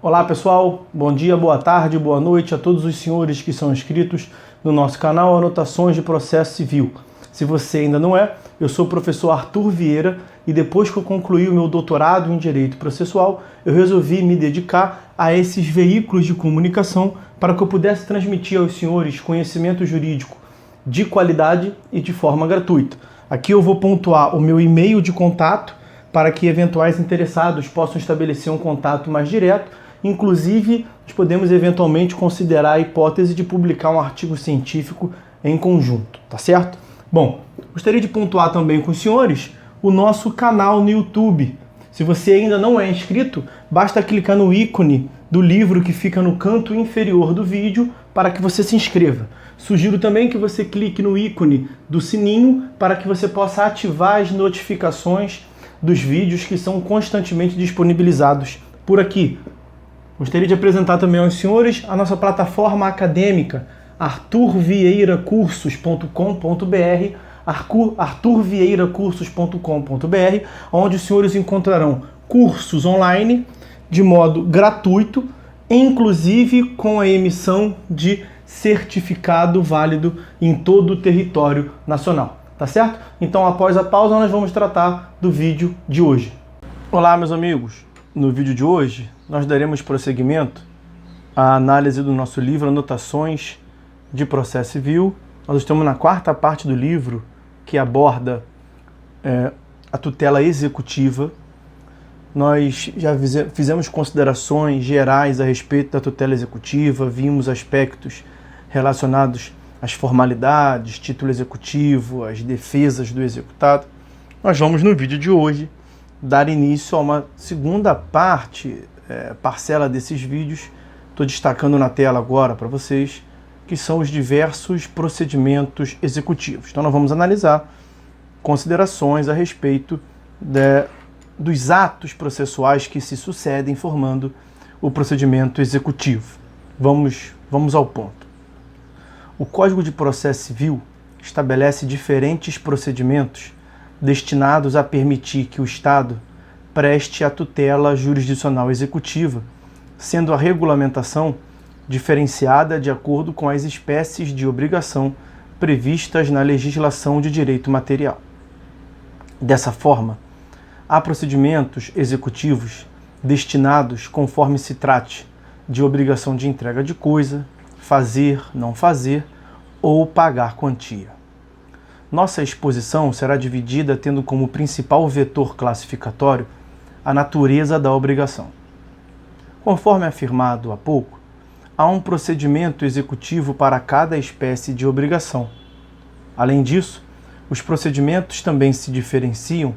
Olá pessoal, bom dia, boa tarde, boa noite a todos os senhores que são inscritos no nosso canal Anotações de Processo Civil. Se você ainda não é, eu sou o professor Arthur Vieira e depois que eu concluí o meu doutorado em Direito Processual, eu resolvi me dedicar a esses veículos de comunicação para que eu pudesse transmitir aos senhores conhecimento jurídico de qualidade e de forma gratuita. Aqui eu vou pontuar o meu e-mail de contato para que eventuais interessados possam estabelecer um contato mais direto. Inclusive, nós podemos eventualmente considerar a hipótese de publicar um artigo científico em conjunto, tá certo? Bom, gostaria de pontuar também com os senhores o nosso canal no YouTube. Se você ainda não é inscrito, basta clicar no ícone do livro que fica no canto inferior do vídeo para que você se inscreva. Sugiro também que você clique no ícone do sininho para que você possa ativar as notificações dos vídeos que são constantemente disponibilizados por aqui. Gostaria de apresentar também aos senhores a nossa plataforma acadêmica, arturvieiracursos.com.br, arturvieiracursos.com.br, onde os senhores encontrarão cursos online de modo gratuito, inclusive com a emissão de certificado válido em todo o território nacional. Tá certo? Então, após a pausa, nós vamos tratar do vídeo de hoje. Olá, meus amigos! No vídeo de hoje, nós daremos prosseguimento à análise do nosso livro Anotações de Processo Civil. Nós estamos na quarta parte do livro, que aborda a tutela executiva. Nós já fizemos considerações gerais a respeito da tutela executiva, vimos aspectos relacionados às formalidades, título executivo, as defesas do executado. Nós vamos, no vídeo de hoje, dar início a uma segunda parcela desses vídeos. Estou destacando na tela agora para vocês, que são os diversos procedimentos executivos. Então nós vamos analisar considerações a respeito dos atos processuais que se sucedem formando o procedimento executivo. Vamos ao ponto. O Código de Processo Civil estabelece diferentes procedimentos destinados a permitir que o Estado preste a tutela jurisdicional executiva, sendo a regulamentação diferenciada de acordo com as espécies de obrigação previstas na legislação de direito material. Dessa forma, há procedimentos executivos destinados, conforme se trate de obrigação de entrega de coisa, fazer, não fazer ou pagar quantia. Nossa exposição será dividida tendo como principal vetor classificatório a natureza da obrigação. Conforme afirmado há pouco, há um procedimento executivo para cada espécie de obrigação. Além disso, os procedimentos também se diferenciam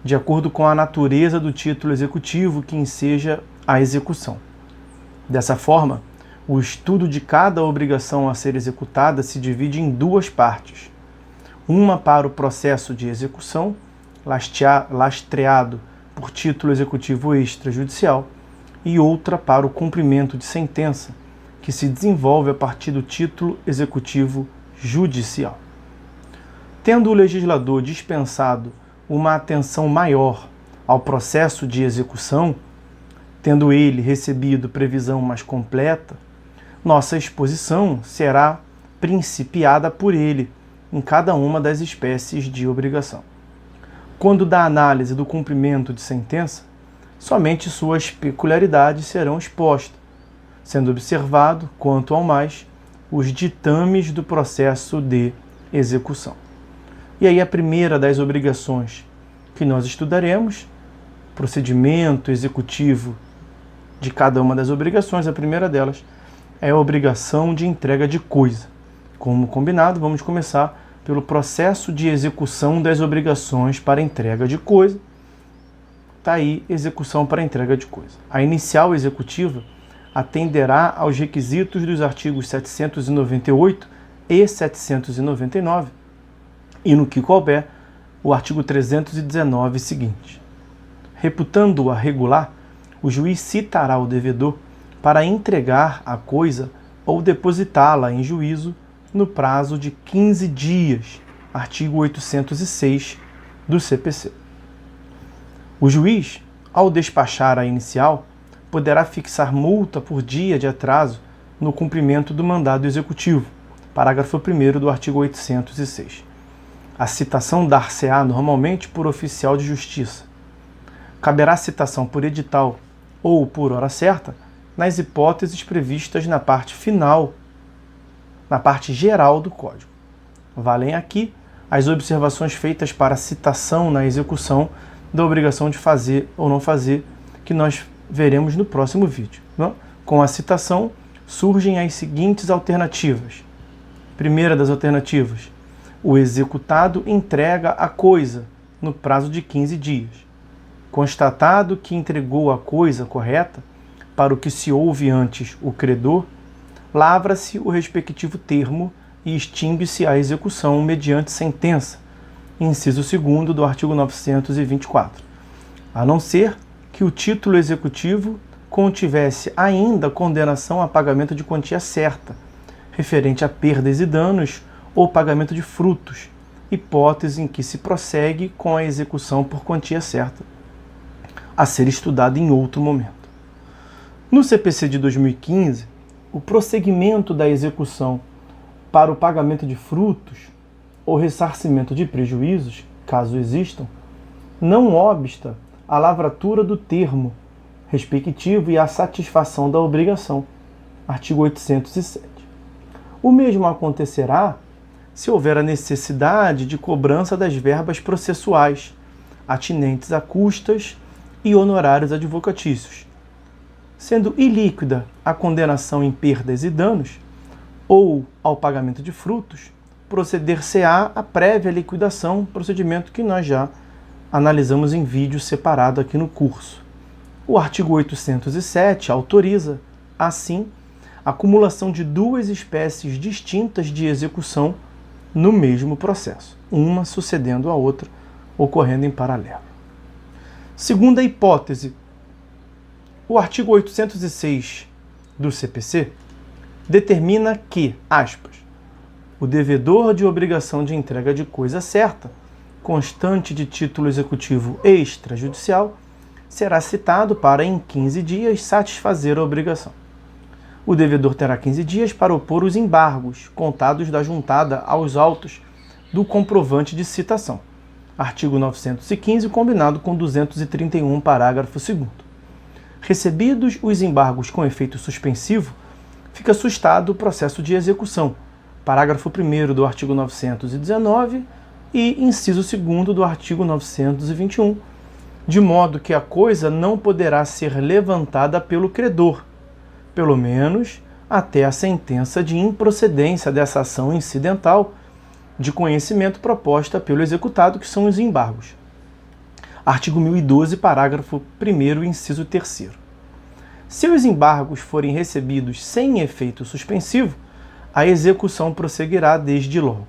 de acordo com a natureza do título executivo que enseja a execução. Dessa forma, o estudo de cada obrigação a ser executada se divide em duas partes. Uma para o processo de execução, lastreado por título executivo extrajudicial, e outra para o cumprimento de sentença, que se desenvolve a partir do título executivo judicial. Tendo o legislador dispensado uma atenção maior ao processo de execução, tendo ele recebido previsão mais completa, nossa exposição será principiada por ele em cada uma das espécies de obrigação. Quando da análise do cumprimento de sentença, somente suas peculiaridades serão expostas, sendo observado, quanto ao mais, os ditames do processo de execução. E aí a primeira das obrigações que nós estudaremos, procedimento executivo de cada uma das obrigações, a primeira delas é a obrigação de entrega de coisa. Como combinado, vamos começar pelo processo de execução das obrigações para entrega de coisa. Está aí, execução para entrega de coisa. A inicial executiva atenderá aos requisitos dos artigos 798 e 799 e, no que couber, o artigo 319 seguinte. Reputando-a regular, o juiz citará o devedor para entregar a coisa ou depositá-la em juízo no prazo de 15 dias, artigo 806 do CPC. O juiz, ao despachar a inicial, poderá fixar multa por dia de atraso no cumprimento do mandado executivo. Parágrafo 1º do artigo 806. A citação dar-se-á normalmente por oficial de justiça. Caberá citação por edital ou por hora certa nas hipóteses previstas na parte final, na parte geral do Código. Valem aqui as observações feitas para a citação na execução da obrigação de fazer ou não fazer, que nós veremos no próximo vídeo. Não? Com a citação, surgem as seguintes alternativas. Primeira das alternativas: o executado entrega a coisa no prazo de 15 dias. Constatado que entregou a coisa correta, para o que se ouve antes o credor, lavra-se o respectivo termo e extingue-se a execução mediante sentença, inciso 2º do artigo 924, a não ser que o título executivo contivesse ainda condenação a pagamento de quantia certa, referente a perdas e danos ou pagamento de frutos, hipótese em que se prossegue com a execução por quantia certa, a ser estudada em outro momento. No CPC de 2015, o prosseguimento da execução para o pagamento de frutos ou ressarcimento de prejuízos, caso existam, não obsta a lavratura do termo respectivo e a satisfação da obrigação. Artigo 807. O mesmo acontecerá se houver a necessidade de cobrança das verbas processuais, atinentes a custas e honorários advocatícios. Sendo ilíquida a condenação em perdas e danos, ou ao pagamento de frutos, proceder-se-á a prévia liquidação, procedimento que nós já analisamos em vídeo separado aqui no curso. O artigo 807 autoriza, assim, a acumulação de duas espécies distintas de execução no mesmo processo, uma sucedendo a outra, ocorrendo em paralelo. Segunda hipótese, o artigo 806 do CPC determina que, aspas, o devedor de obrigação de entrega de coisa certa, constante de título executivo extrajudicial, será citado para, em 15 dias, satisfazer a obrigação. O devedor terá 15 dias para opor os embargos, contados da juntada aos autos do comprovante de citação. Artigo 915, combinado com 231, parágrafo 2º. Recebidos os embargos com efeito suspensivo, fica sustado o processo de execução. Parágrafo 1º do artigo 919 e inciso 2º do artigo 921, de modo que a coisa não poderá ser levantada pelo credor, pelo menos até a sentença de improcedência dessa ação incidental de conhecimento proposta pelo executado, que são os embargos. Artigo 1012, parágrafo 1º, inciso 3º. Se os embargos forem recebidos sem efeito suspensivo, a execução prosseguirá desde logo.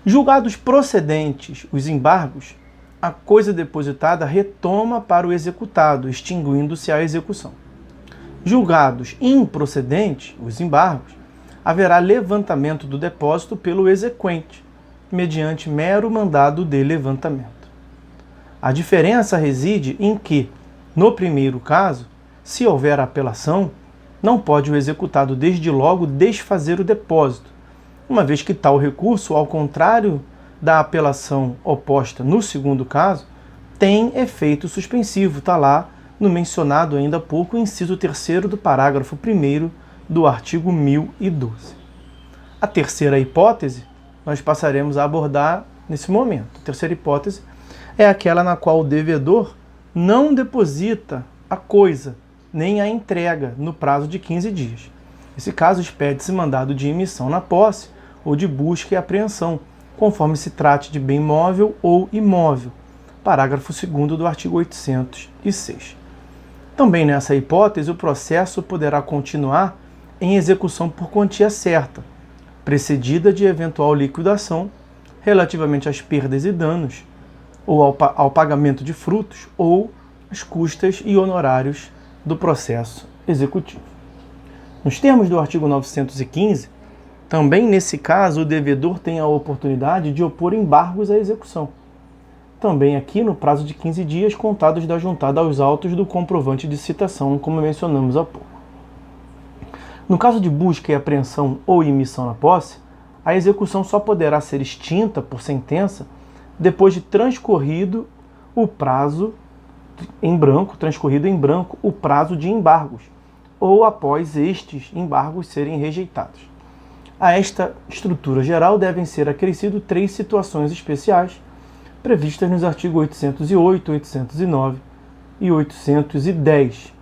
Julgados procedentes os embargos, a coisa depositada retoma para o executado, extinguindo-se a execução. Julgados improcedentes os embargos, haverá levantamento do depósito pelo exequente, mediante mero mandado de levantamento. A diferença reside em que, no primeiro caso, se houver apelação, não pode o executado desde logo desfazer o depósito, uma vez que tal recurso, ao contrário da apelação oposta no segundo caso, tem efeito suspensivo, está lá no mencionado ainda há pouco, inciso 3º do parágrafo 1º do artigo 1012. A terceira hipótese nós passaremos a abordar nesse momento. A terceira hipótese é aquela na qual o devedor não deposita a coisa, nem a entrega no prazo de 15 dias. Nesse caso, expede-se mandado de emissão na posse ou de busca e apreensão, conforme se trate de bem móvel ou imóvel. Parágrafo 2º do artigo 806. Também nessa hipótese, o processo poderá continuar em execução por quantia certa, precedida de eventual liquidação relativamente às perdas e danos, ou ao pagamento de frutos, ou às custas e honorários do processo executivo. Nos termos do artigo 915, também nesse caso o devedor tem a oportunidade de opor embargos à execução, também aqui no prazo de 15 dias contados da juntada aos autos do comprovante de citação, como mencionamos há pouco. No caso de busca e apreensão ou imissão na posse, a execução só poderá ser extinta por sentença depois de transcorrido o prazo em branco o prazo de embargos, ou após estes embargos serem rejeitados. A esta estrutura geral devem ser acrescidas 3 situações especiais previstas nos artigos 808, 809 e 810.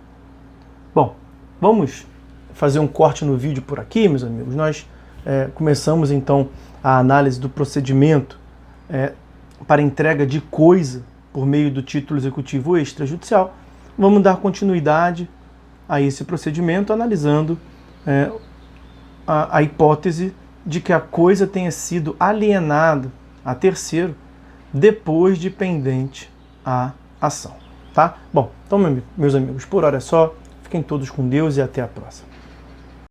Bom, vamos fazer um corte no vídeo por aqui, meus amigos. Nós começamos então a análise do procedimento para entrega de coisa por meio do título executivo extrajudicial. Vamos dar continuidade a esse procedimento analisando a hipótese de que a coisa tenha sido alienada a terceiro depois de pendente a ação. Tá? Bom, então, meus amigos, por hora é só. Fiquem todos com Deus e até a próxima.